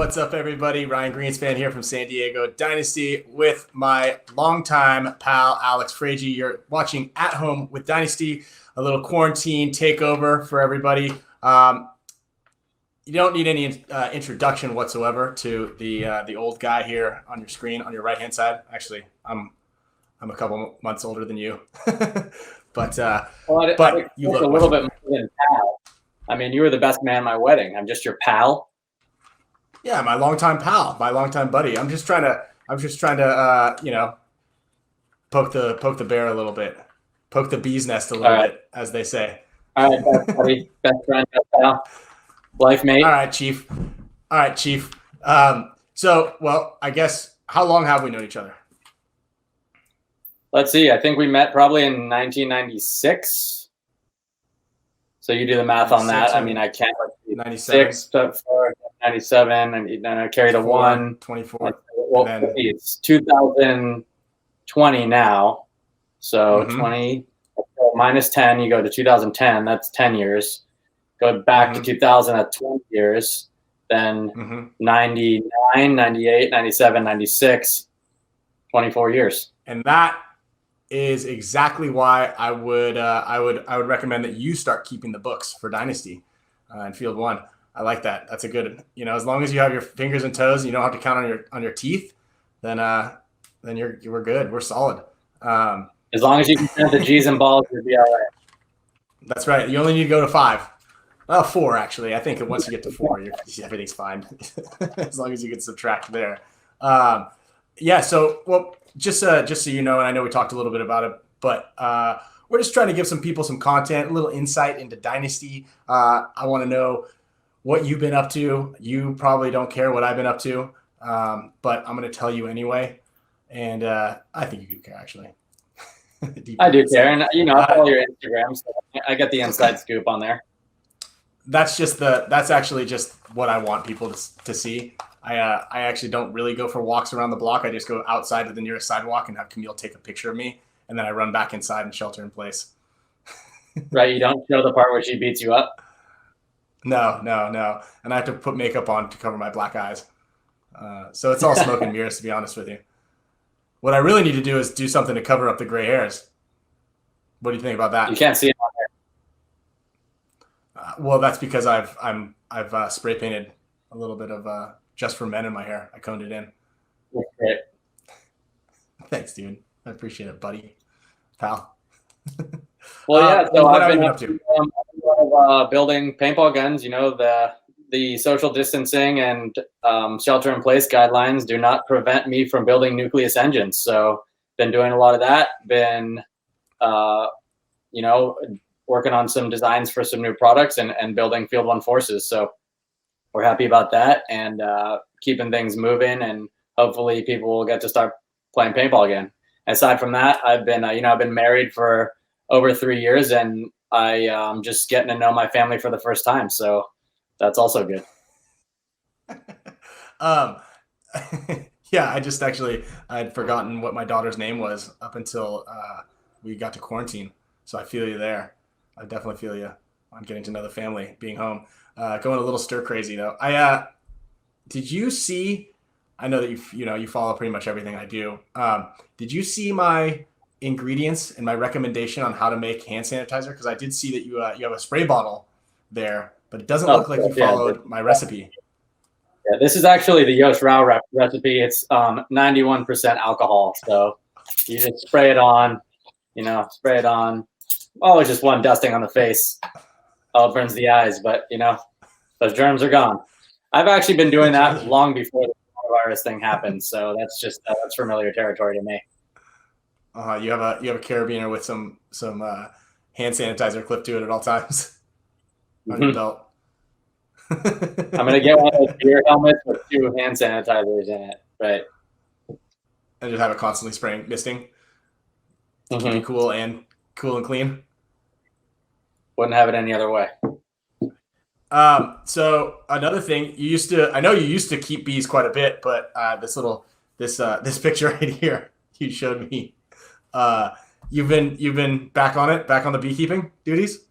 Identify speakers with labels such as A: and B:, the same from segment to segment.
A: What's up, everybody? Ryan Greenspan here from San Diego Dynasty with my longtime pal, Alex Fraige. You're watching At Home with Dynasty, a little quarantine takeover for everybody. You don't need any introduction whatsoever to the old guy here on your screen on your right-hand side. Actually, I'm a couple months older than you. but you look
B: a little bit more than pal. I mean, you were the best man at my wedding. I'm just your pal.
A: Yeah, my longtime pal, my longtime buddy. I'm just trying to poke the bear a little bit, poke the bee's nest a little bit, as they say.
B: All right, best buddy, best friend, best pal, life mate.
A: All right, Chief. So, I guess, how long have we known each other?
B: Let's see. I think we met probably in 1996. So you do the math on that. I mean, I can't. 96, 97, and then I carry the 1.
A: 24.
B: Well, it's 2020 now. So 20 minus 10, you go to 2010. That's 10 years. Go back to 2000, that's 20 years. Then 99, 98, 97, 96, 24 years.
A: And that is exactly why I would recommend that you start keeping the books for Dynasty in Field 1. I like that. That's a good, as long as you have your fingers and toes and you don't have to count on your teeth, then we're good. We're solid.
B: As long as you can count the G's and balls, you'll be all right. That's
A: right. You only need to go to 5. Well, 4 actually. I think once you get to 4, everything's fine. As long as you can subtract there. So just so you know, and I know we talked a little bit about it, but we're just trying to give some people some content, a little insight into Dynasty. I want to know what you've been up to. You probably don't care what I've been up to, but I'm going to tell you anyway. And I think you do care, actually.
B: I do care. And, I follow your Instagram, so I get the inside scoop on there.
A: That's actually just what I want people to see. I actually don't really go for walks around the block. I just go outside to the nearest sidewalk and have Camille take a picture of me. And then I run back inside and shelter in place.
B: Right. You don't show the part where she beats you up?
A: No. And I have to put makeup on to cover my black eyes. So it's all smoke and mirrors, to be honest with you. What I really need to do is do something to cover up the gray hairs. What do you think about that?
B: You can't see it on there.
A: Well, that's because I've spray painted a little bit of Just for Men in my hair. I coned it in.
B: Okay.
A: Thanks, dude. I appreciate it, buddy. Pal.
B: Well, so I've been up to building paintball guns. The social distancing and shelter-in-place guidelines do not prevent me from building nucleus engines. So been doing a lot of that. Been, working on some designs for some new products and building Field 1 forces. So we're happy about that and keeping things moving. And hopefully people will get to start playing paintball again. Aside from that, I've been, I've been married for over 3 years, and I'm just getting to know my family for the first time. So that's also good.
A: Yeah, I'd forgotten what my daughter's name was up until we got to quarantine. So I feel you there. I definitely feel you on getting to know the family, being home. Going a little stir crazy though. Did you see? I know that you follow pretty much everything I do. Did you see my ingredients and my recommendation on how to make hand sanitizer? Because I did see that you have a spray bottle there, but it doesn't look like you followed my recipe.
B: Yeah, this is actually the Yosh Rao recipe. It's 91% alcohol, so you just spray it on. Spray it on. Oh, it's just one dusting on the face. Oh, it burns the eyes, but those germs are gone. I've actually been doing that long before the coronavirus thing happened, so that's familiar territory to me.
A: You have a carabiner with some hand sanitizer clipped to it at all times on your belt.
B: I'm gonna get one of those beer helmets with 2 hand sanitizers in it, right?
A: And just have it constantly spraying, misting. To keep it cool and clean.
B: Wouldn't have it any other way.
A: So another thing, I know you used to keep bees quite a bit, but this picture right here you showed me. You've been back on the beekeeping duties?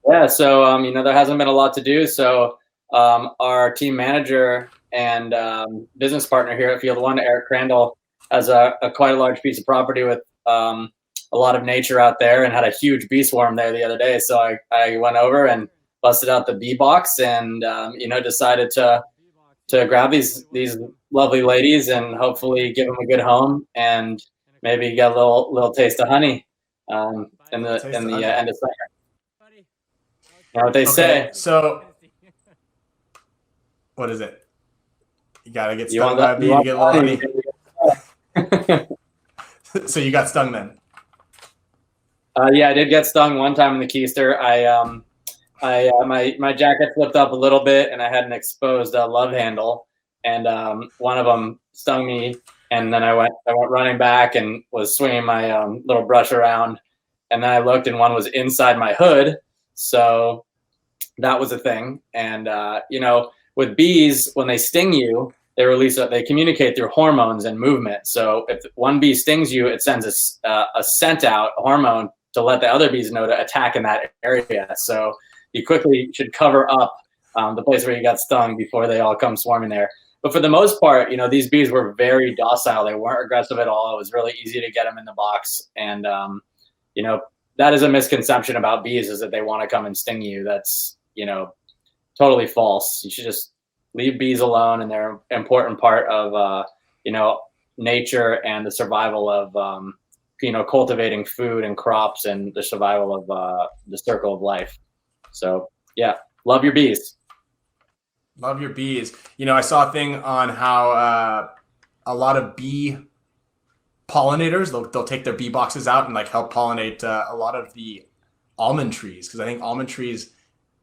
B: Yeah, so there hasn't been a lot to do. So our team manager and business partner here at Field One, Eric Crandall, has a quite a large piece of property with a lot of nature out there, and had a huge bee swarm there the other day. So I went over and busted out the bee box, and decided to grab these lovely ladies and hopefully give them a good home and maybe get a little taste of honey in the end of summer. You know what they say.
A: So what is it? You gotta get stung by a bee to get a little honey. So you got stung then?
B: Yeah, I did get stung one time in the keister. My jacket flipped up a little bit, and I had an exposed love handle, and one of them stung me, and then I went running back and was swinging my little brush around, and then I looked, and one was inside my hood, so that was a thing. And with bees, when they sting you, they communicate through hormones and movement. So if one bee stings you, it sends a scent out, a hormone, to let the other bees know to attack in that area. So you quickly should cover up the place where you got stung before they all come swarming there. But for the most part, these bees were very docile. They weren't aggressive at all. It was really easy to get them in the box. And, that is a misconception about bees, is that they want to come and sting you. That's, totally false. You should just leave bees alone, and they're an important part of, nature and the survival of, cultivating food and crops and the survival of the circle of life. So yeah, love your bees.
A: Love your bees. I saw a thing on how a lot of bee pollinators, they'll take their bee boxes out and help pollinate a lot of the almond trees, because I think almond trees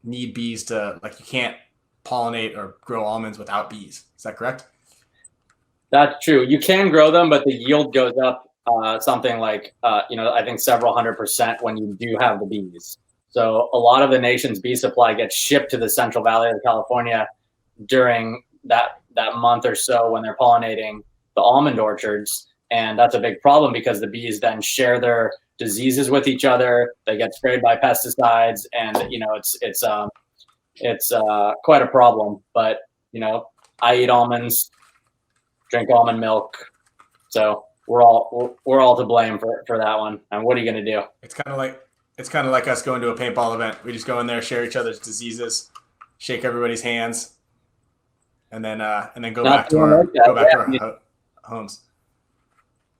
A: need bees to you can't pollinate or grow almonds without bees. Is that correct?
B: That's true. You can grow them, but the yield goes up something like I think several 100% when you do have the bees. So a lot of the nation's bee supply gets shipped to the Central Valley of California during that month or so when they're pollinating the almond orchards. And that's a big problem, because the bees then share their diseases with each other. They get sprayed by pesticides, and it's quite a problem. But I eat almonds, drink almond milk, so we're all to blame for that one. And what are you going to do?
A: It's kind of like us going to a paintball event. We just go in there, share each other's diseases, shake everybody's hands, and then go back to our homes.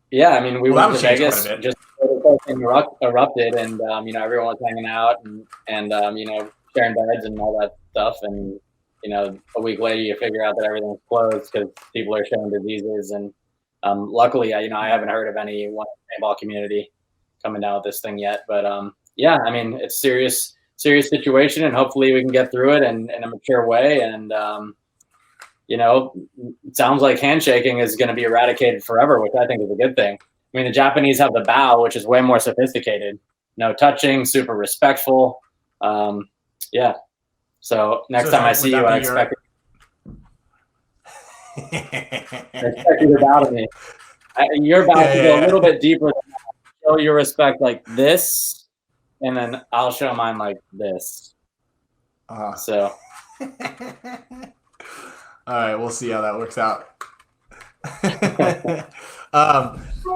B: Yeah, I mean, we went to Vegas just before the thing erupted, and everyone was hanging out and sharing beds and all that stuff. And a week later, you figure out that everything's closed because people are sharing diseases. And luckily, I haven't heard of anyone in the paintball community coming down with this thing yet. But yeah, I mean, it's serious situation, and hopefully we can get through it in a mature way. And it sounds like handshaking is going to be eradicated forever, which I think is a good thing. I mean, the Japanese have the bow, which is way more sophisticated. No touching, super respectful. Yeah. So next time I see you, I expect you to bow to me. You're about to go a little bit deeper than that. Show your respect like this, and then I'll show mine like this. So.
A: All right, we'll see how that works out.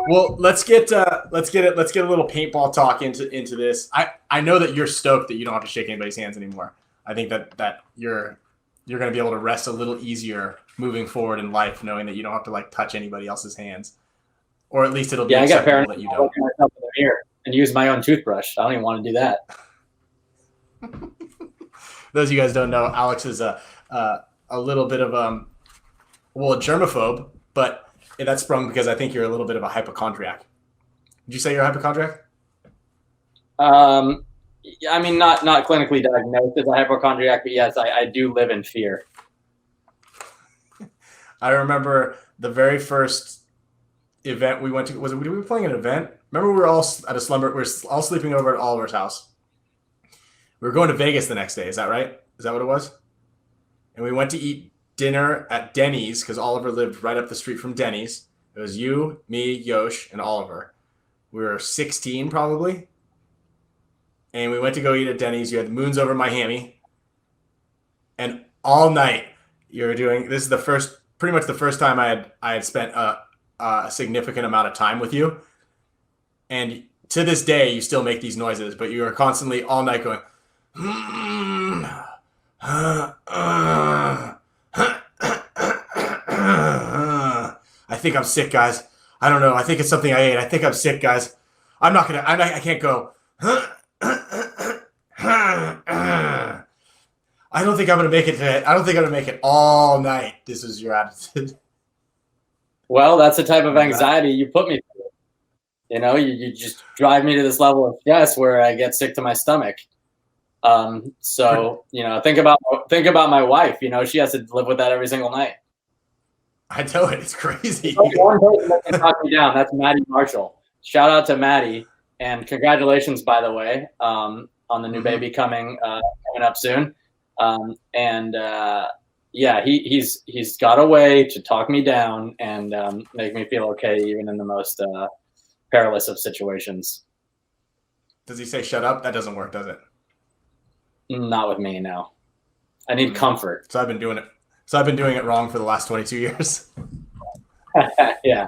A: Well, let's get a little paintball talk into this. I know that you're stoked that you don't have to shake anybody's hands anymore. I think that you're going to be able to rest a little easier moving forward in life, knowing that you don't have to touch anybody else's hands, or at least it'll be acceptable that you don't.
B: I myself in the mirror and use my own toothbrush. I don't even want to do that.
A: Those of you guys don't know, Alex is a little bit of a germaphobe, but that sprung because I think you're a little bit of a hypochondriac. Did you say you're a hypochondriac?
B: I mean, not clinically diagnosed as a hypochondriac, but yes, I do live in fear.
A: I remember the very first event we went to. We were playing an event? Remember, we were all at a slumber. We were all sleeping over at Oliver's house. We were going to Vegas the next day. Is that right? Is that what it was? And we went to eat dinner at Denny's because Oliver lived right up the street from Denny's. It was you, me, Yosh, and Oliver. We were 16 probably. And we went to go eat at Denny's. You had the moons over Miami. And all night, you're doing this is pretty much the first time I had spent a significant amount of time with you, and to this day you still make these noises, but you are constantly all night going. I think I'm sick, guys. I don't know. I think it's something I ate. I think I'm sick, guys. I can't go. I don't think I'm gonna make it today. I don't think I'm gonna make it all night. This is your attitude.
B: Well, that's the type of anxiety you put me through. You know, you just drive me to this level of stress where I get sick to my stomach. So, you know, think about my wife. You know, she has to live with that every single night.
A: I know it. It's crazy.
B: One person that can talk me down. That's Maddie Marshall. Shout out to Maddie, and congratulations, by the way, on the new baby coming up soon. Yeah, he's got a way to talk me down and make me feel okay, even in the most perilous of situations.
A: Does he say shut up? That doesn't work, does it?
B: Not with me, no. I need comfort.
A: So I've been doing it wrong for the last 22 years.
B: Yeah.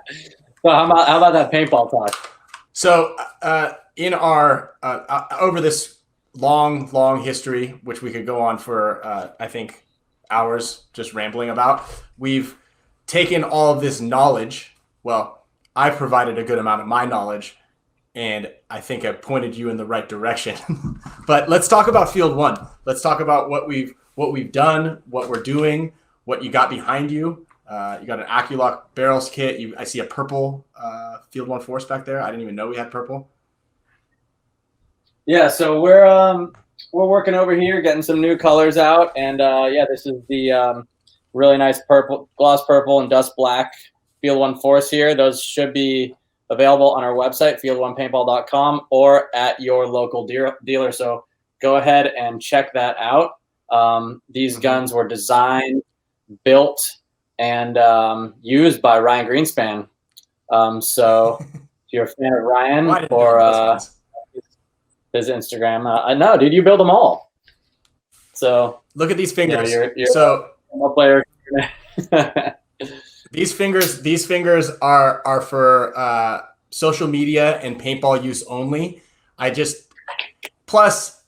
B: So how about that paintball talk?
A: So in our over this long history, which we could go on for I think hours just rambling about, we've taken all of this knowledge. Well, I've provided a good amount of my knowledge, and I think I've pointed you in the right direction. But let's talk about Field 1. Let's talk about what we've done, what we're doing, what you got behind you. You got an AccuLock barrels kit. I see a purple Field 1 Force back there. I didn't even know we had purple.
B: Yeah, so we're working over here, getting some new colors out, and yeah, this is the really nice purple, gloss purple, and dust black Field 1 Force here. Those should be available on our website, field1paintball.com, or at your local dealer. So go ahead and check that out. These guns were designed, built, and used by Ryan Greenspan. So if you're a fan of Ryan or his Instagram, no, dude, you build them all. So
A: look at these fingers.
B: You know, you're
A: so
B: a player.
A: These fingers are for social media and paintball use only. Plus,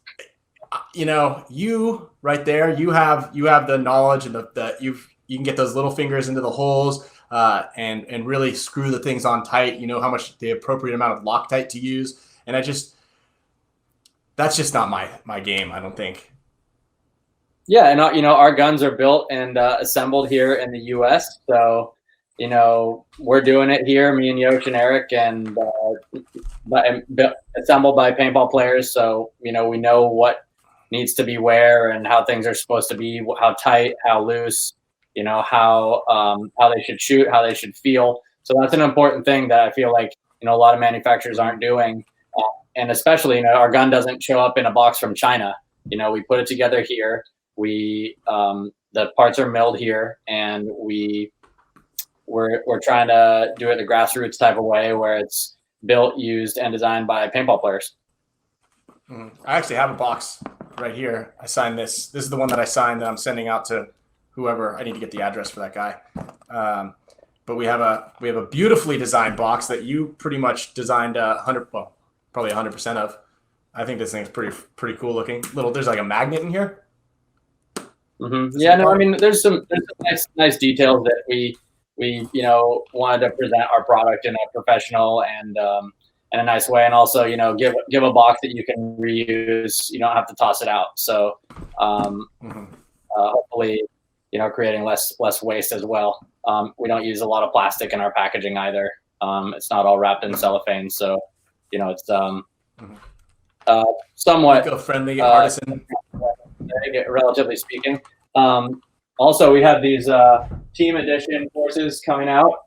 A: you know, you right there, you have the knowledge and you can get those little fingers into the holes and really screw the things on tight. You know how much the appropriate amount of Loctite to use, and that's just not my game, I don't think.
B: Yeah, and you know, our guns are built and assembled here in the U.S. So, you know, we're doing it here, me and Yosh and Eric, and assembled by paintball players. So, you know, we know what needs to be where and how things are supposed to be, how tight, how loose, you know, how they should shoot, how they should feel. So that's an important thing that I feel like, you know, a lot of manufacturers aren't doing. And especially, you know, our gun doesn't show up in a box from China. You know, we put it together here. We the parts are milled here, and we're trying to do it the grassroots type of way, where it's built, used, and designed by paintball players.
A: I actually have a box right here. I signed this. This is the one that I signed that I'm sending out to whoever. I need to get the address for that guy. But we have a beautifully designed box that you pretty much designed probably 100% of. I think this thing is pretty cool looking. There's like a magnet in here.
B: Yeah, no, I mean, there's some nice details that we you know wanted to present our product in a professional and in a nice way, and also, you know, give a box that you can reuse. You don't have to toss it out. So hopefully, you know, creating less waste as well. We don't use a lot of plastic in our packaging either. It's not all wrapped in cellophane, so you know, it's somewhat
A: eco-friendly, artisan,
B: relatively speaking. Also, we have these team edition forces coming out.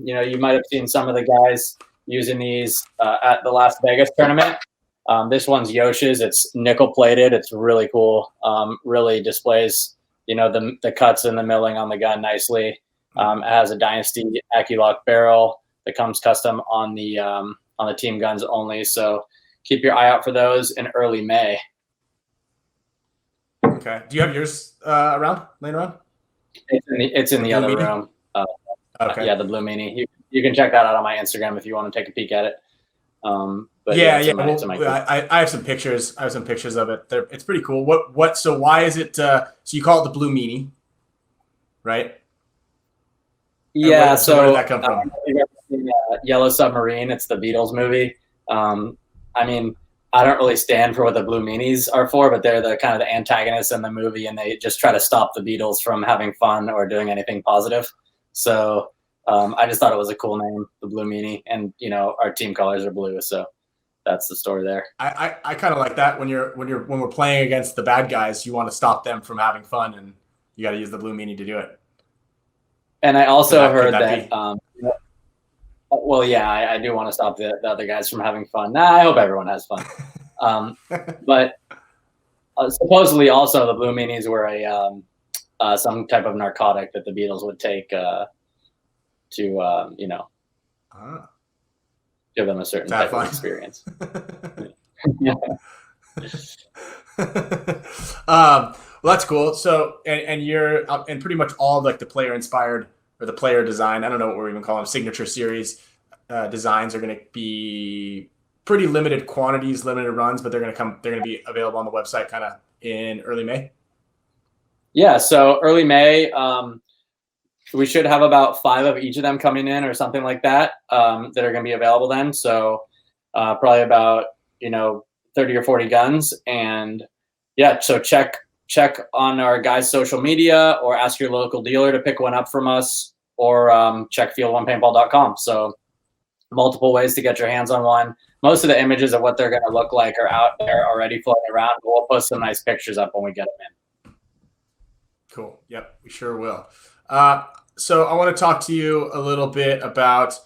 B: You know, you might have seen some of the guys using these at the Las Vegas tournament. This one's Yosh's. It's nickel plated. It's really cool. Really displays, you know, the cuts and the milling on the gun nicely. It has a Dynasty AccuLock barrel that comes custom on the team guns only. So keep your eye out for those in early May.
A: Okay. Do you have yours laying around?
B: It's in the
A: Blue
B: other
A: Meanie?
B: room.
A: Okay.
B: Yeah, the Blue Meanie. You can check that out on my Instagram if you want to take a peek at it. But
A: Yeah,
B: it's
A: yeah.
B: in my
A: Well,
B: group.
A: I have some pictures. I have some pictures of it. It's pretty cool. What? So why is it? So you call it the Blue Meanie, right? And
B: Yeah,
A: so where did that
B: so
A: come from?
B: you've ever seen, Yellow Submarine. It's the Beatles movie. I mean, I don't really stand for what the Blue Meanies are for, but they're the kind of the antagonists in the movie, and they just try to stop the Beatles from having fun or doing anything positive. So I just thought it was a cool name, the Blue Meanie, and our team colors are blue, so that's the story there.
A: I kind of like that when we're playing against the bad guys, you want to stop them from having fun, and you got to use the Blue Meanie to do it.
B: And I also heard
A: that
B: that. Well, yeah, I do want to stop the other guys from having fun. Nah, I hope everyone has fun. But supposedly, also the Blue Meanies were some type of narcotic that the Beatles would take to give them a certain type of experience.
A: Well, that's cool. So, and you're and pretty much all like the player inspired or the player design. I don't know what we're even calling them, signature series designs are going to be pretty limited quantities, limited runs, but they're going to be available on the website kind of in early May.
B: Yeah. So early May, we should have about 5 of each of them coming in or something like that, that are going to be available then. So probably about, 30 or 40 guns. And yeah, so check on our guys' social media or ask your local dealer to pick one up from us, or check field1paintball.com. So multiple ways to get your hands on one. Most of the images of what they're going to look like are out there already floating around. But we'll post some nice pictures up when we get them in.
A: Cool. Yep, we sure will. So I want to talk to you a little bit about,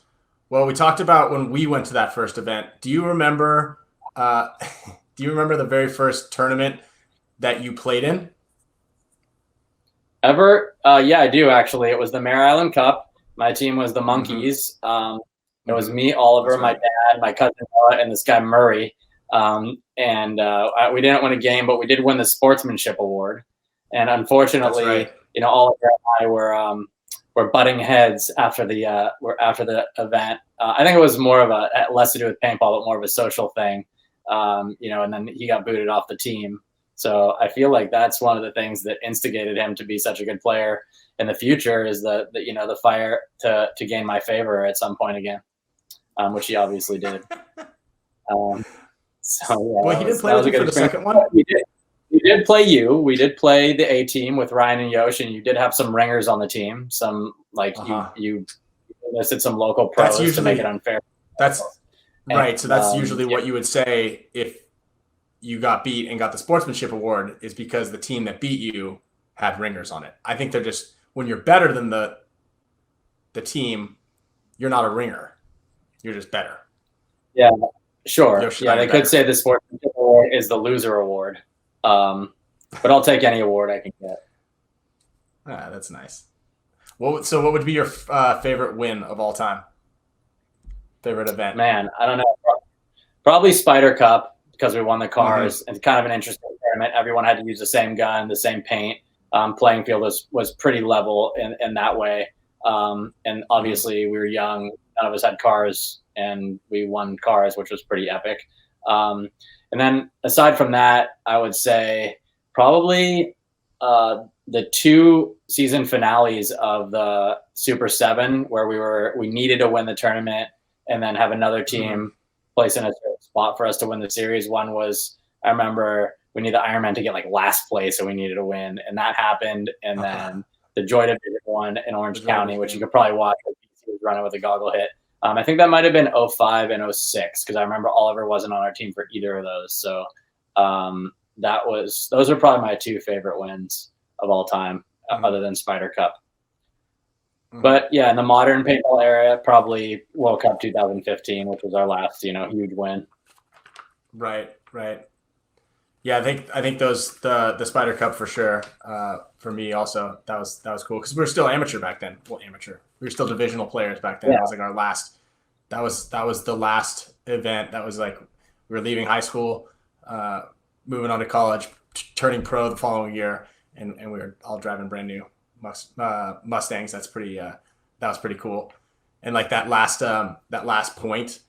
A: well, we talked about when we went to that first event. Do you remember the very first tournament that you played in?
B: Ever? Yeah, I do actually. It was the Mare Island Cup. My team was the Monkeys. It was me, Oliver, my dad, my cousin Noah, and this guy Murray. We didn't win a game, but we did win the sportsmanship award. And unfortunately, Oliver and I were butting heads after the event. I think it was more of less to do with paintball, but more of a social thing. And then he got booted off the team. So I feel like that's one of the things that instigated him to be such a good player in the future, is the fire to gain my favor at some point again, which he obviously did. Well,
A: he did play with you for the second one.
B: We did play you. We did play the A team with Ryan and Yosh, and you did have some ringers on the team. Some you listed some local pros to make it unfair.
A: That's right. So that's usually what you would say if you got beat and got the sportsmanship award, is because the team that beat you had ringers on it. I think they're just, when you're better than the team, you're not a ringer. You're just better.
B: Yeah, sure. Yeah, they could say the sportsmanship award is the loser award. But I'll take any award I can get.
A: That's nice. So what would be your favorite win of all time? Favorite event?
B: Man, I don't know. Probably Spider Cup, because we won the cars. It's kind of an interesting tournament. Everyone had to use the same gun, the same paint. Playing field was pretty level in that way. And obviously we were young. None of us had cars, and we won cars, which was pretty epic. And then aside from that, I would say probably the 2 season finales of the Super 7, where we needed to win the tournament and then have another team place in a certain spot for us to win the series. One was, I remember we needed the Ironman to get like last place, so we needed to win, and that happened. And then the Joy Division one in Orange County, which you could probably watch, he was running with a goggle hit. I think that might have been 05 and 06, because I remember Oliver wasn't on our team for either of those. So those are probably my 2 favorite wins of all time, other than Spider Cup. But yeah, in the modern paintball era, probably World Cup 2015, which was our last, huge win.
A: Right. Yeah, I think the Spider Cup for sure. For me also, that was cool, because we were still amateur back then. Well, amateur. We were still divisional players back then.
B: Yeah.
A: That was like our last. That was the last event. That was like we were leaving high school, moving on to college, turning pro the following year, and we were all driving brand new Mustangs. That's pretty. That was pretty cool. And like that last point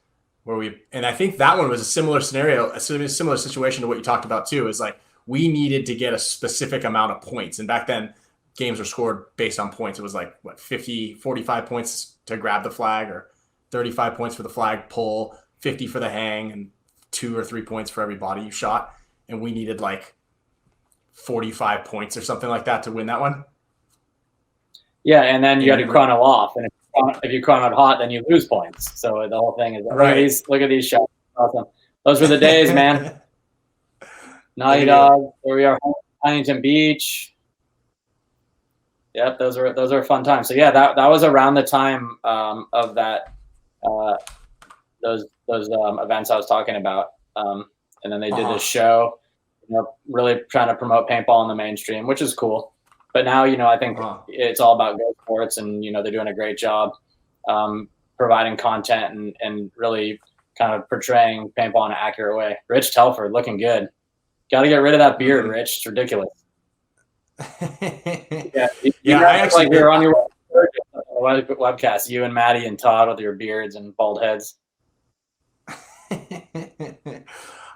A: where and I think that one was a similar scenario, a similar situation to what you talked about too. Is like we needed to get a specific amount of points, and back then games were scored based on points. It was like 45 points to grab the flag, or 35 points for the flag pull, 50 for the hang, and 2 or 3 points for every body you shot. And we needed like 45 points or something like that to win that one.
B: Yeah, and then you got to chrono off, and if you chrono hot, then you lose points. So the whole thing is look at these shots. Awesome. Those were the days, man. Naughty Dog. Here we are, Huntington Beach. Yep, those are fun times. So yeah, that was around the time of that those events I was talking about. And then they did this show, really trying to promote paintball in the mainstream, which is cool. But now, I think it's all about Go Sports, and they're doing a great job providing content and really kind of portraying paintball in an accurate way. Rich Telford looking good. Got to get rid of that beard, Rich. It's ridiculous. I actually you're on your webcast. You and Maddie and Todd with your beards and bald heads.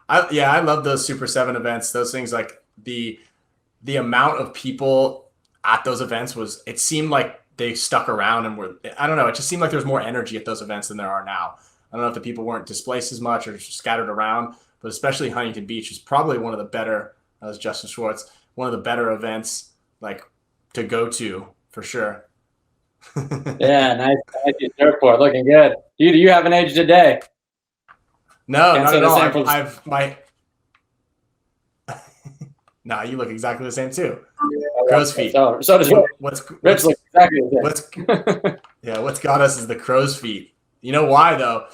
A: I love those Super 7 events. Those things, like the amount of people at those events it seemed like they stuck around and I don't know. It just seemed like there's more energy at those events than there are now. I don't know if the people weren't displaced as much or scattered around, but especially Huntington Beach is probably one of the better, as Justin Schwartz, one of the better events like to go to for sure.
B: Yeah, nice airport, looking good. You haven't aged a day.
A: No, not at all. No, you look exactly the same too. Crow's feet.
B: So does Rich look exactly the
A: same. What's got us is the crow's feet. You know why though?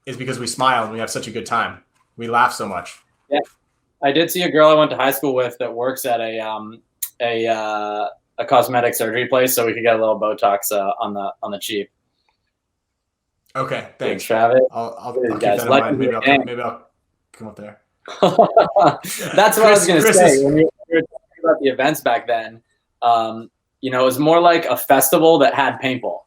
A: Is because we smile and we have such a good time. We laugh so much.
B: Yeah, I did see a girl I went to high school with that works at a cosmetic surgery place, so we could get a little Botox on the cheap.
A: Okay, thanks,
B: Travis.
A: I'll keep that in mind. Maybe I'll come up there.
B: That's what I was going to say. When you were talking about the events back then, it was more like a festival that had paintball.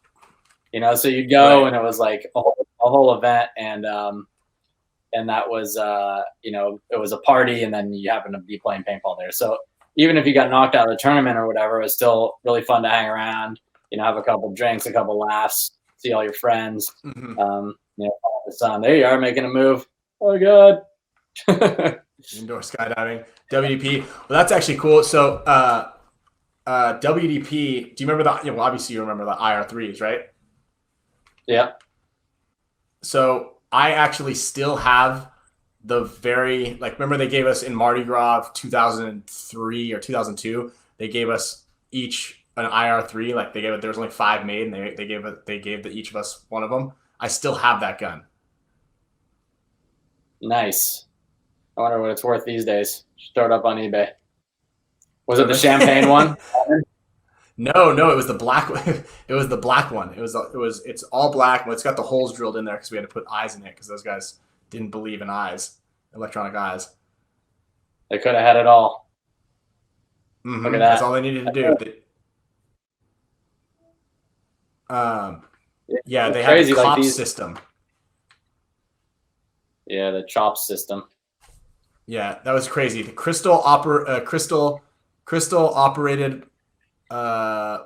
B: So you'd go and it was like a whole event, and that was it was a party, and then you happen to be playing paintball there. So even if you got knocked out of the tournament or whatever, it was still really fun to hang around. Have a couple drinks, a couple laughs, see all your friends. Follow the sun. There you are, making a move. Oh god.
A: Indoor skydiving, WDP. Well, that's actually cool. So WDP, do you remember well, obviously you remember the IR3s, right?
B: Yeah.
A: So I actually still have the remember they gave us in Mardi Gras 2003 or 2002, they gave us each an IR3. Like there was only 5 made, and they gave each of us one of them. I still have that gun.
B: Nice. I wonder what it's worth these days. Start up on eBay. Was it the champagne one?
A: No, it was the black one. It was the black one. It's all black, but it's got the holes drilled in there because we had to put eyes in it because those guys didn't believe in eyes, electronic eyes.
B: They could have had it all.
A: Mm-hmm. Look at that. That's all they needed to do. They had the COP system.
B: Yeah, the CHOP system.
A: Yeah, that was crazy. The crystal operated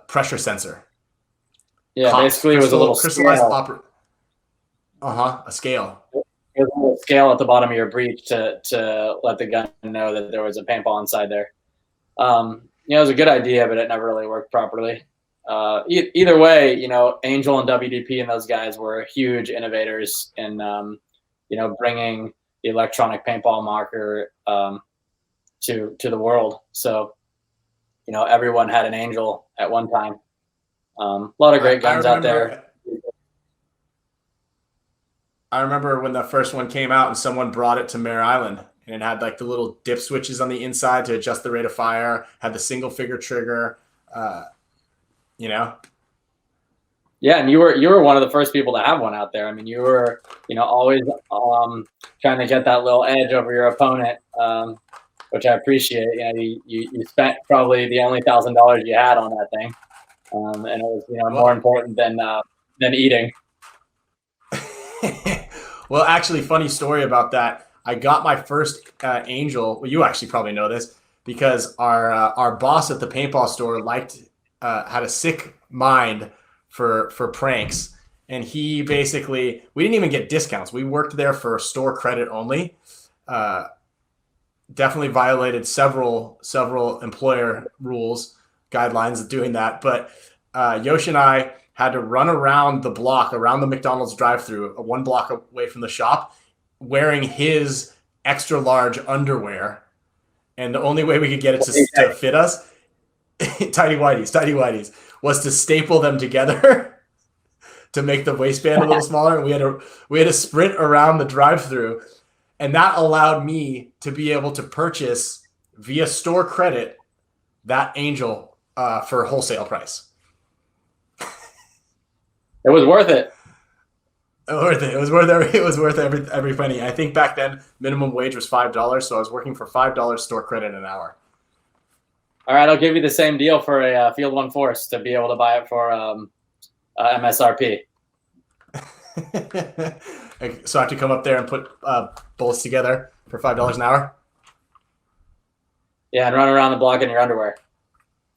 A: pressure sensor.
B: Yeah, basically it was a little
A: crystallized a scale.
B: There's a little scale at the bottom of your breech to let the gun know that there was a paintball inside there. It was a good idea, but it never really worked properly. Either way, Angel and WDP and those guys were huge innovators in bringing the electronic paintball marker to the world. So, everyone had an Angel at one time. A lot of great guns out there.
A: I remember when the first one came out and someone brought it to Mare Island, and it had like the little dip switches on the inside to adjust the rate of fire, had the single figure trigger,
B: Yeah, and you were one of the first people to have one out there. I mean, you were, always trying to get that little edge over your opponent. which I appreciate. You spent probably the only $1,000 you had on that thing, and it was more important than eating.
A: Well, actually, funny story about that. I got my first angel. Well, you actually probably know this because our boss at the paintball store had a sick mind for pranks, and he basically, we didn't even get discounts. We worked there for store credit only. Definitely violated several employer rules, guidelines of doing that. But Yosh and I had to run around the block, around the McDonald's drive-through, 1 block away from the shop, wearing his extra large underwear. And the only way we could get it to fit us, tidy whities, was to staple them together to make the waistband a little smaller. And we had to sprint around the drive-through, and that allowed me to be able to purchase via store credit that angel for wholesale price.
B: It was worth it.
A: It was worth every penny. I think back then minimum wage was $5, so I was working for $5 store credit an hour.
B: All right, I'll give you the same deal for a Field 1 Force to be able to buy it for MSRP.
A: So I have to come up there and put bullets together for $5 an hour?
B: Yeah, and run around the block in your underwear.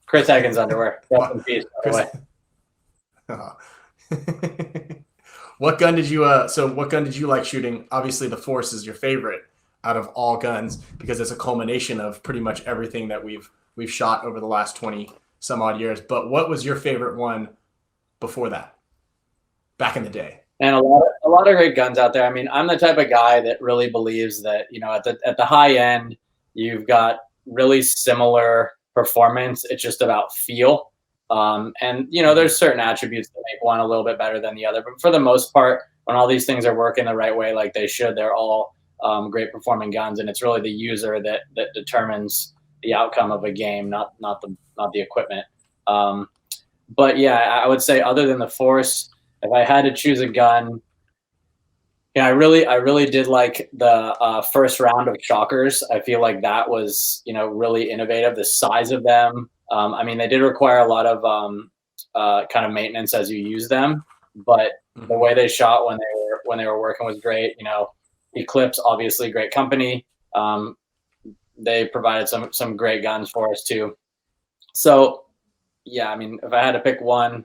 B: Chris Higgins underwear. Peace, by the way.
A: What gun did you like shooting? Obviously the Force is your favorite out of all guns because it's a culmination of pretty much everything that we've shot over the last 20 some odd years. But what was your favorite one before that? Back in the day?
B: And a lot of great guns out there. I mean, I'm the type of guy that really believes that, at the high end, you've got really similar performance. It's just about feel. And there's certain attributes that make one a little bit better than the other. But for the most part, when all these things are working the right way, like they should, they're all great performing guns. And it's really the user that determines the outcome of a game, not the equipment. But yeah, I would say other than the Force, if I had to choose a gun, I really did like the first round of shockers. I feel like that was, really innovative. The size of them. I mean, they did require a lot of kind of maintenance as you use them, but the way they shot when they were working was great. Eclipse, obviously, great company. They provided some great guns for us too. So, yeah, I mean, if I had to pick one,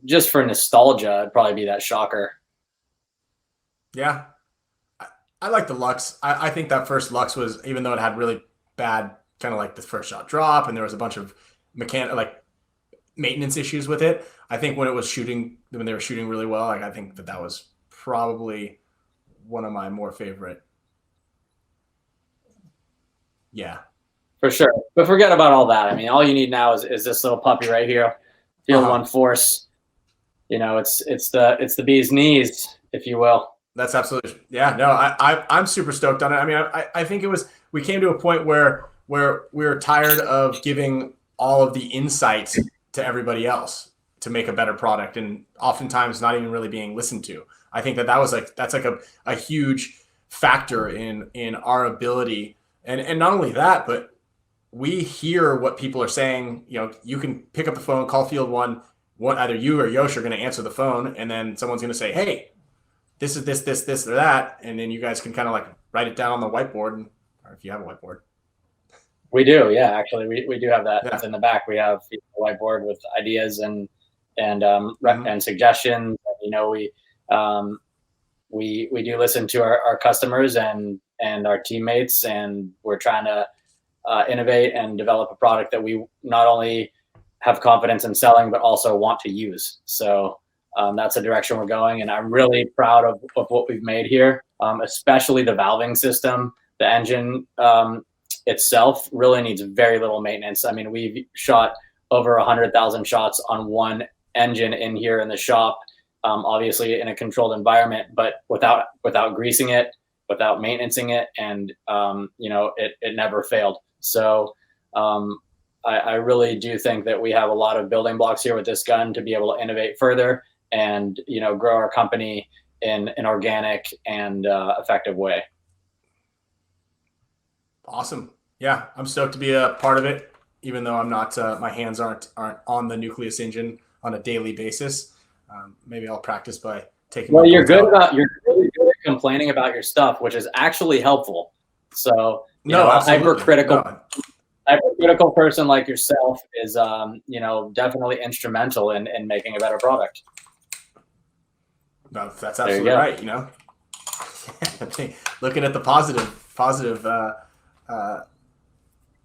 B: just for nostalgia, it'd probably be that shocker.
A: Yeah, I like the Lux. I think that first Lux was, even though it had really bad, kind of like the first shot drop, and there was a bunch of maintenance issues with it. I think when they were shooting really well, I think that was probably one of my more favorite. Yeah, for
B: sure. But forget about all that. I mean, all you need now is this little puppy right here, Field 1 Force. It's the bee's knees, if you will.
A: That's absolutely, yeah. No, I'm super stoked on it. I mean, I think we came to a point where we were tired of giving all of the insights to everybody else to make a better product, and oftentimes not even really being listened to. I think that's a huge factor in our ability, and not only that, but we hear what people are saying. You can pick up the phone, call Field 1. Either you or Yosh are going to answer the phone, and then someone's going to say, "Hey, this is this, or that," and then you guys can kind of write it down on the whiteboard, or if you have a whiteboard.
B: We do, yeah. Actually, we do have that. Yeah. In the back. We have a whiteboard with ideas and suggestions. We do listen to our customers and our teammates, and we're trying to innovate and develop a product that we not only have confidence in selling, but also want to use. So that's the direction we're going. And I'm really proud of what we've made here, especially the valving system. The engine itself really needs very little maintenance. I mean, we've shot over 100,000 shots on one engine in here in the shop, obviously in a controlled environment, but without greasing it, without maintaining it. And, it never failed. So, I really do think that we have a lot of building blocks here with this gun to be able to innovate further and, grow our company in an organic and effective way.
A: Awesome. Yeah, I'm stoked to be a part of it, even though I'm not. My hands aren't on the nucleus engine on a daily basis. Maybe I'll practice by taking my
B: Well,
A: bolt out.
B: you're really good at complaining about your stuff, which is actually helpful. So,
A: No,
B: a
A: absolutely. No,
B: hypercritical person like yourself is, definitely instrumental in making a better product.
A: no, that's absolutely right. Looking at the positive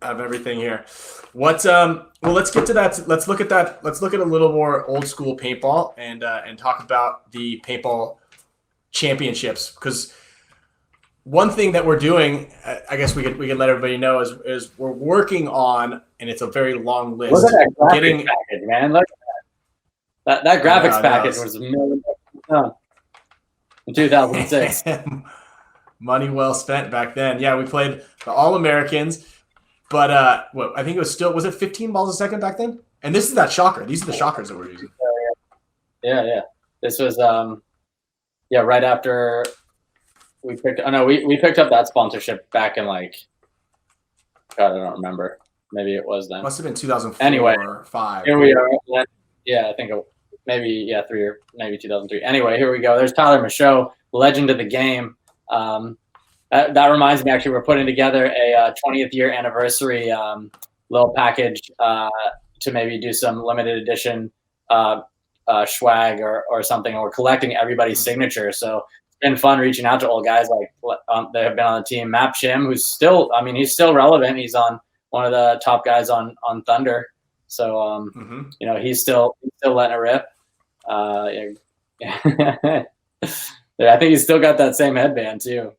A: of everything here. Well, let's get to that. Let's look at that. Let's look at a little more old school paintball and talk about the paintball championships, because one thing that we're doing, I guess we could let everybody know, is we're working on, and it's a very long list.
B: Look at that graphics package, man. Look at that graphics package was $1 million in 2006.
A: Money well spent back then. Yeah, we played the All-Americans, but I think it was it 15 balls a second back then? And this is that shocker. These are the shockers that we're using.
B: Yeah. This was right after we picked up that sponsorship back in God, I don't remember. Maybe it was then.
A: Must have been 2004
B: anyway,
A: or 5.
B: Here we are. Yeah, I think maybe 3 or maybe 2003. Anyway, here we go. There's Tyler Michaud, legend of the game. That reminds me, actually, we're putting together a 20th year anniversary little package to maybe do some limited edition swag or something. We're collecting everybody's signature. So it's been fun reaching out to old guys that have been on the team. Map Shim, who's still, he's still relevant. He's on one of the top guys on Thunder. So, he's still letting it rip. Yeah, I think he's still got that same headband too.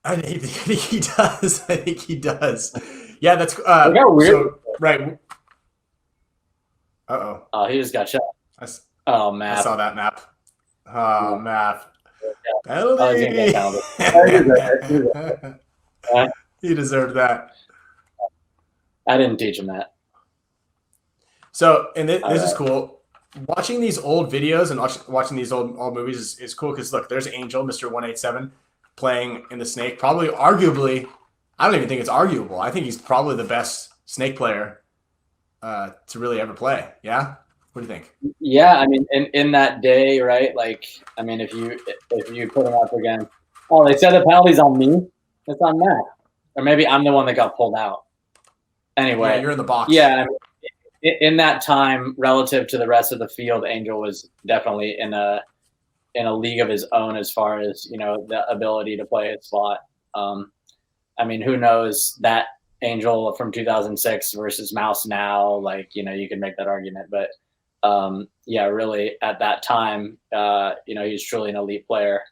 A: I think he does. Yeah, that's
B: Look how weird.
A: So, right.
B: Oh, he just got shot. Map.
A: I saw that map. Oh, Map.
B: Penalty.
A: He deserved that.
B: I didn't teach him that.
A: So, and this is cool. Watching these old videos and watching these old movies is cool, because look, there's Angel, Mr. 187, playing in the Snake. Probably, arguably, I don't even think it's arguable. I think he's probably the best Snake player to really ever play. Yeah? What do you think?
B: Yeah, in that day, right? If you put him up again, they said the penalty's on me. It's on Matt, or maybe I'm the one that got pulled out. Anyway,
A: yeah, you're in the box.
B: Yeah, in that time, relative to the rest of the field, Angel was definitely in a league of his own as far as the ability to play his spot. Who knows that Angel from 2006 versus Mouse now? You can make that argument, but really at that time, he's truly an elite player,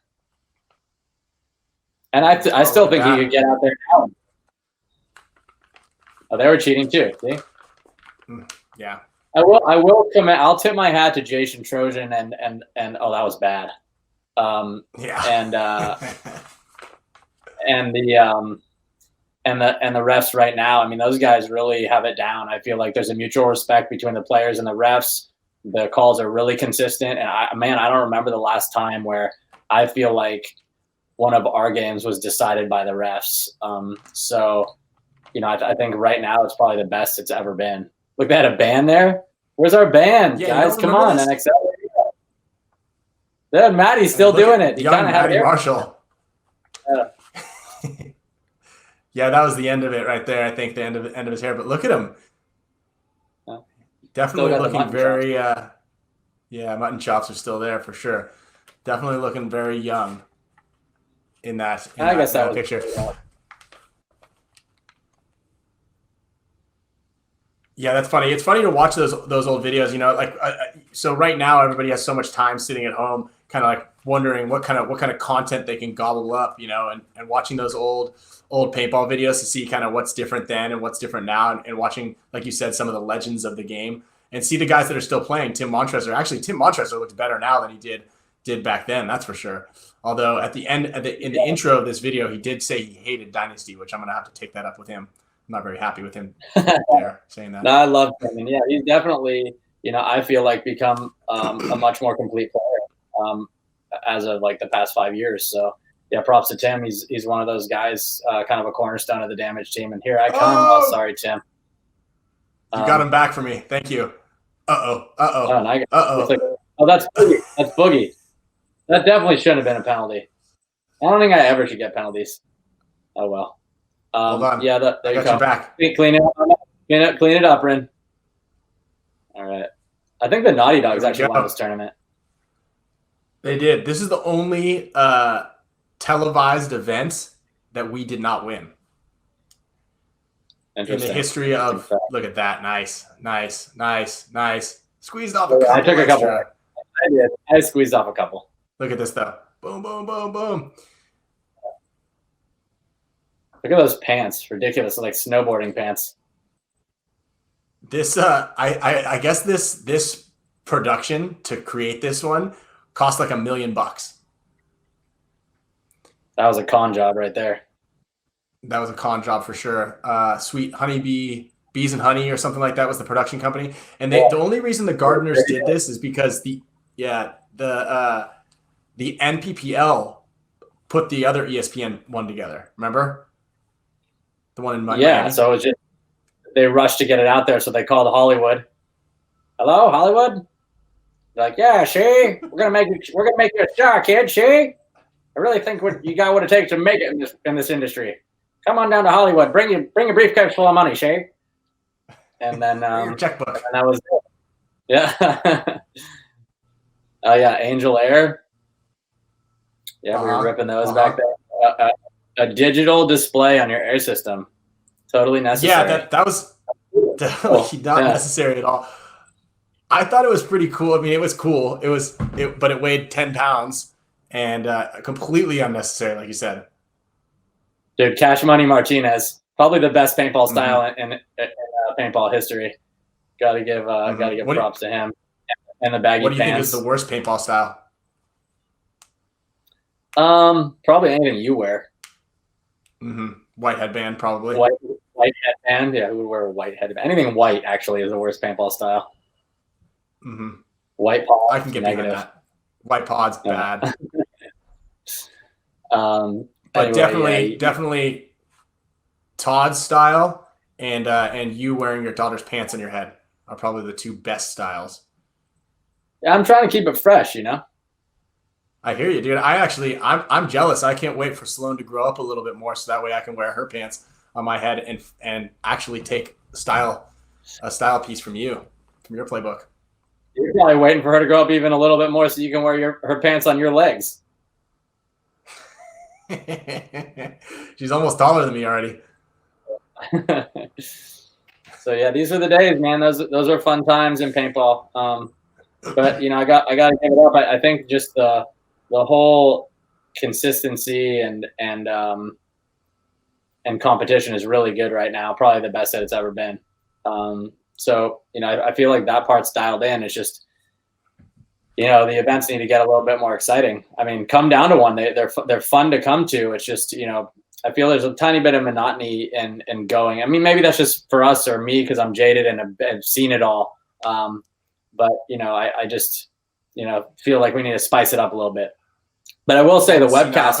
B: and I still think he could get out there now. Oh, they were cheating too. See?
A: Yeah.
B: I will commit. I'll tip my hat to Jason Trojan and that was bad.
A: Yeah.
B: And the refs right now. Those guys really have it down. I feel like there's a mutual respect between the players and the refs. The calls are really consistent, and I don't remember the last time where I feel like one of our games was decided by the refs. I think right now it's probably the best it's ever been. Look, they had a band there. Where's our band, guys? Come on, this? NXL. Yeah, Maddie's still doing it. He kind of had
A: Maddie Marshall. Yeah, that was the end of it right there. I think the end of his hair. But look at him. Definitely looking very. Mutton chops are still there for sure. Definitely looking very young. In that picture. Yeah, that's funny. It's funny to watch those old videos. So right now everybody has so much time sitting at home, kind of wondering what kind of content they can gobble up, and watching those old paintball videos to see kind of what's different then and what's different now, and watching, like you said, some of the legends of the game, and see the guys that are still playing. Tim Montross looks better now than he did back then. That's for sure. Although in the intro of this video, he did say he hated Dynasty, which I'm gonna have to take that up with him. I'm not very happy with him there saying that.
B: No, I love him. And he's definitely, I feel like become a much more complete player as of the past 5 years. So yeah, props to Tim. He's one of those guys, kind of a cornerstone of the damage team. And here I come.
A: Oh,
B: Oh, sorry, Tim.
A: you got him back for me. Thank you. Uh-oh.
B: Oh, and
A: Uh-oh.
B: like, oh, that's Boogie. That's Boogie. That definitely shouldn't have been a penalty. I don't think I ever should get penalties. Oh, well.
A: Hold on.
B: Yeah, there
A: I
B: you
A: got
B: go.
A: your back.
B: Clean it up, Rin. All right. I think the Naughty Dogs actually won this tournament.
A: They did. This is the only televised event that we did not win. In the history of, look at that. Nice. Squeezed off a couple.
B: I took a couple. I did. I squeezed off a couple.
A: Look at this, though. Boom, boom, boom, boom.
B: Look at those pants. Ridiculous. Like snowboarding pants.
A: This, I guess this production to create this one cost like $1 million. That
B: was a con job right there.
A: That was a con job for sure. Sweet Honeybee, Bees and Honey or something like that was the production company. And the only reason the Gardeners did this is because the NPPL put the other ESPN one together. Remember? The one in Miami.
B: Yeah, so it was just they rushed to get it out there, so they called Hollywood. Hello, Hollywood? They're like, yeah, we're gonna make you a star, kid, I really think you got what it takes to make it in this industry. Come on down to Hollywood. Bring your briefcase full of money, Shay. And then
A: your checkbook.
B: And that was it. Yeah. Oh yeah, Angel Air. Yeah, we were ripping those back there. A digital display on your air system, totally necessary.
A: Yeah, that was definitely not necessary at all. I thought it was pretty cool. I mean, it was cool. But it weighed 10 pounds and completely unnecessary, like you said.
B: Dude, Cash Money Martinez, probably the best paintball style in paintball history. Got to give props to him and the baggy pants.
A: What do you think is the worst paintball style?
B: Probably anything you wear.
A: White headband, probably.
B: White headband. Yeah, who would wear a white headband? Anything white actually is the worst paintball style. White pod.
A: I can get behind that. White pod's bad. But anyway, definitely Todd's style and you wearing your daughter's pants on your head are probably the two best styles.
B: Yeah, I'm trying to keep it fresh, you know.
A: I hear you, dude. I'm jealous. I can't wait for Sloan to grow up a little bit more so that way I can wear her pants on my head and actually take a style piece from your playbook.
B: You're probably waiting for her to grow up even a little bit more so you can wear her pants on your legs.
A: She's almost taller than me already.
B: So yeah, these are the days, man. Those are fun times in paintball. But you know, I got to give it up. I think just the whole consistency and competition is really good right now. Probably the best that it's ever been. So you know, I feel like that part's dialed in. It's just, you know, the events need to get a little bit more exciting. I mean, come down to one. They're fun to come to. It's just, you know, I feel there's a tiny bit of monotony in going. I mean, maybe that's just for us or me because I'm jaded and I've seen it all. But you know, I just, you know, feel like we need to spice it up a little bit. But I will say the webcast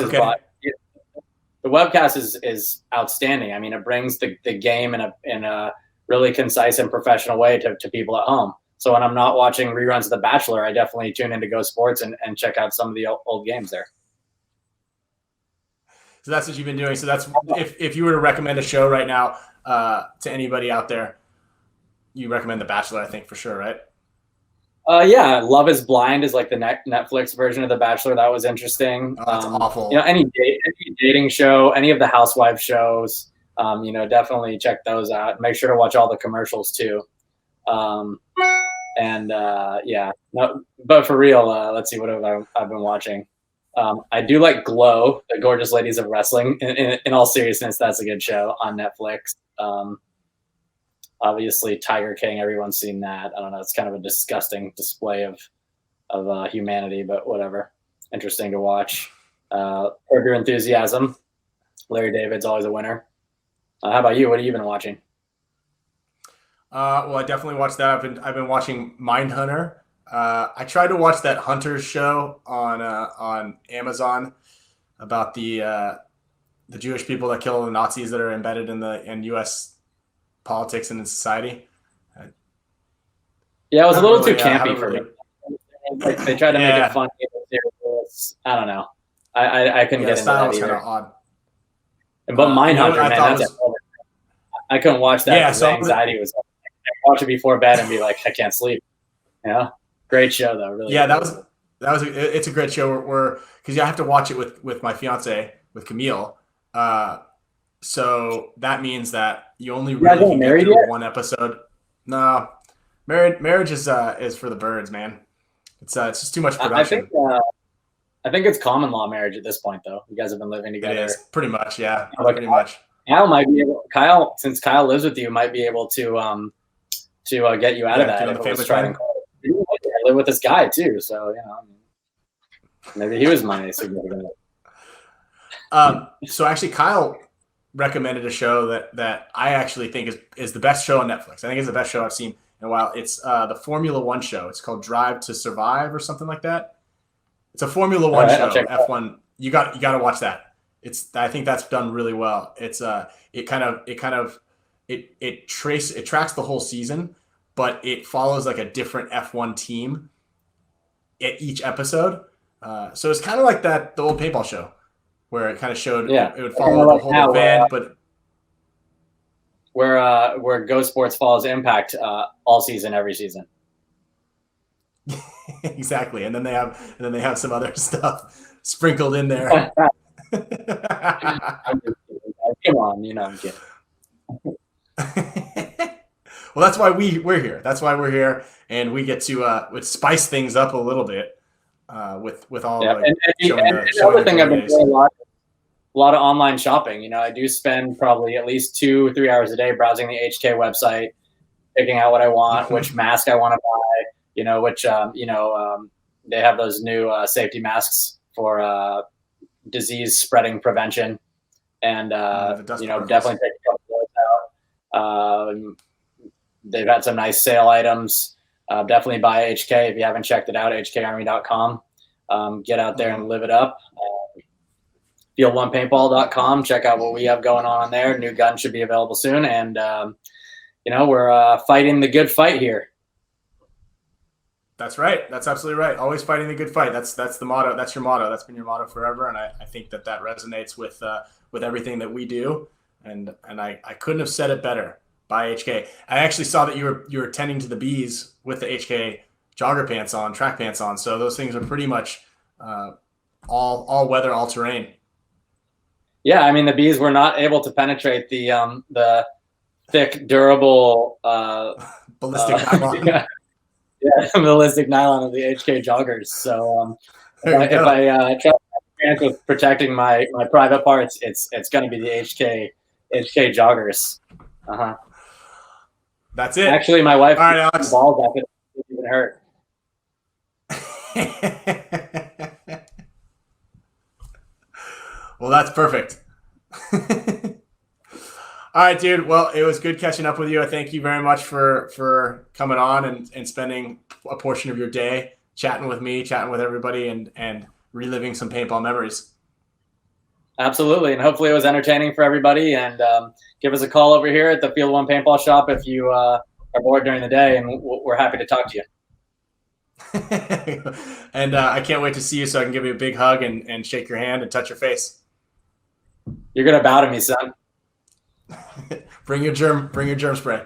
B: the webcast is outstanding. I mean, it brings the game in a really concise and professional way to people at home. So when I'm not watching reruns of The Bachelor, I definitely tune into Go Sports and check out some of the old games there.
A: So that's what you've been doing. So that's if you were to recommend a show right now to anybody out there, you recommend The Bachelor, I think, for sure, right?
B: Yeah, Love is Blind is like the Netflix version of The Bachelor. That was interesting.
A: Oh, that's awful.
B: You know, any dating show, any of the housewife shows, you know, definitely check those out. Make sure to watch all the commercials too. Yeah, no, but for real, let's see what I've been watching. I do like Glow, The Gorgeous Ladies of Wrestling. In all seriousness, that's a good show on Netflix. Obviously, Tiger King, everyone's seen that. I don't know. It's kind of a disgusting display of humanity, but whatever. Interesting to watch. Curb Your Enthusiasm. Larry David's always a winner. How about you? What have you been watching?
A: Well, I definitely watched that. I've been watching Mindhunter. I tried to watch that Hunters show on Amazon. about the Jewish people that kill the Nazis that are embedded in U.S. politics and in society.
B: Yeah, it was a little
A: really,
B: too campy for me. Like, they tried to make it funny. I don't know. I couldn't get into
A: style
B: that
A: was
B: either.
A: kind of odd.
B: But Mindhunter,
A: I
B: man,
A: thought
B: that's I couldn't watch that because the anxiety was. I watch it before bed and be like, I can't sleep. Great show though, really.
A: Yeah, it's a great show. Because you have to watch it with my fiance, with Camille. So that means that you only really can get through one episode. No, marriage is for the birds, man. It's just too much production.
B: I think it's common law marriage at this point, though. You guys have been living together.
A: It is pretty much, yeah, pretty much.
B: Kyle, since Kyle lives with you, might be able to get you out of that. I live with this guy too, so maybe he was my significant.
A: So actually, Kyle recommended a show that I actually think is the best show on Netflix. I think it's the best show I've seen in a while. It's the Formula One show. It's called Drive to Survive or something like that. It's a Formula One show, F1. You got to watch that. I think that's done really well. It's it tracks the whole season, but it follows like a different F1 team at each episode. So it's kind of like the old paintball show, where it kind of showed it would follow the whole event, but
B: where Go Sports follows Impact all season, every season.
A: Exactly, and then they have some other stuff sprinkled in there.
B: Come on, I'm kidding.
A: Well, that's why we're here. That's why we're here, and we get to spice things up a little bit with all.
B: Yeah, and the other thing I've been doing a lot of online shopping. I do spend probably at least 2-3 hours a day browsing the HK website, picking out what I want, which mask I want to buy. Which they have those new safety masks for disease spreading prevention, and definitely take a couple of those out. They've had some nice sale items. Definitely buy HK if you haven't checked it out. HKArmy.com. Get out there and live it up. Field1paintball.com. Check out what we have going on there. New gun should be available soon, and we're fighting the good fight here.
A: That's right. That's absolutely right. Always fighting the good fight. That's the motto. That's your motto. That's been your motto forever. And I think that resonates with everything that we do. And I couldn't have said it better. By HK. I actually saw that you were tending to the bees with the HK jogger pants on, track pants on. So those things are pretty much all weather, all terrain.
B: Yeah, I mean the bees were not able to penetrate the thick, durable
A: ballistic nylon.
B: Yeah, ballistic nylon of the HK joggers. So if I try with protecting my private parts, it's going to be the HK joggers.
A: That's it.
B: Actually, my wife.
A: All right, Alex.
B: Balls back. It didn't even hurt.
A: Well, that's perfect. All right, dude. Well, it was good catching up with you. I thank you very much for coming on and spending a portion of your day chatting with me, chatting with everybody, and reliving some paintball memories.
B: Absolutely, and hopefully it was entertaining for everybody. And give us a call over here at the Field One Paintball Shop if you are bored during the day, and we're happy to talk to you.
A: And I can't wait to see you so I can give you a big hug and shake your hand and touch your face.
B: You're gonna bow to me, son.
A: Bring your germ spray.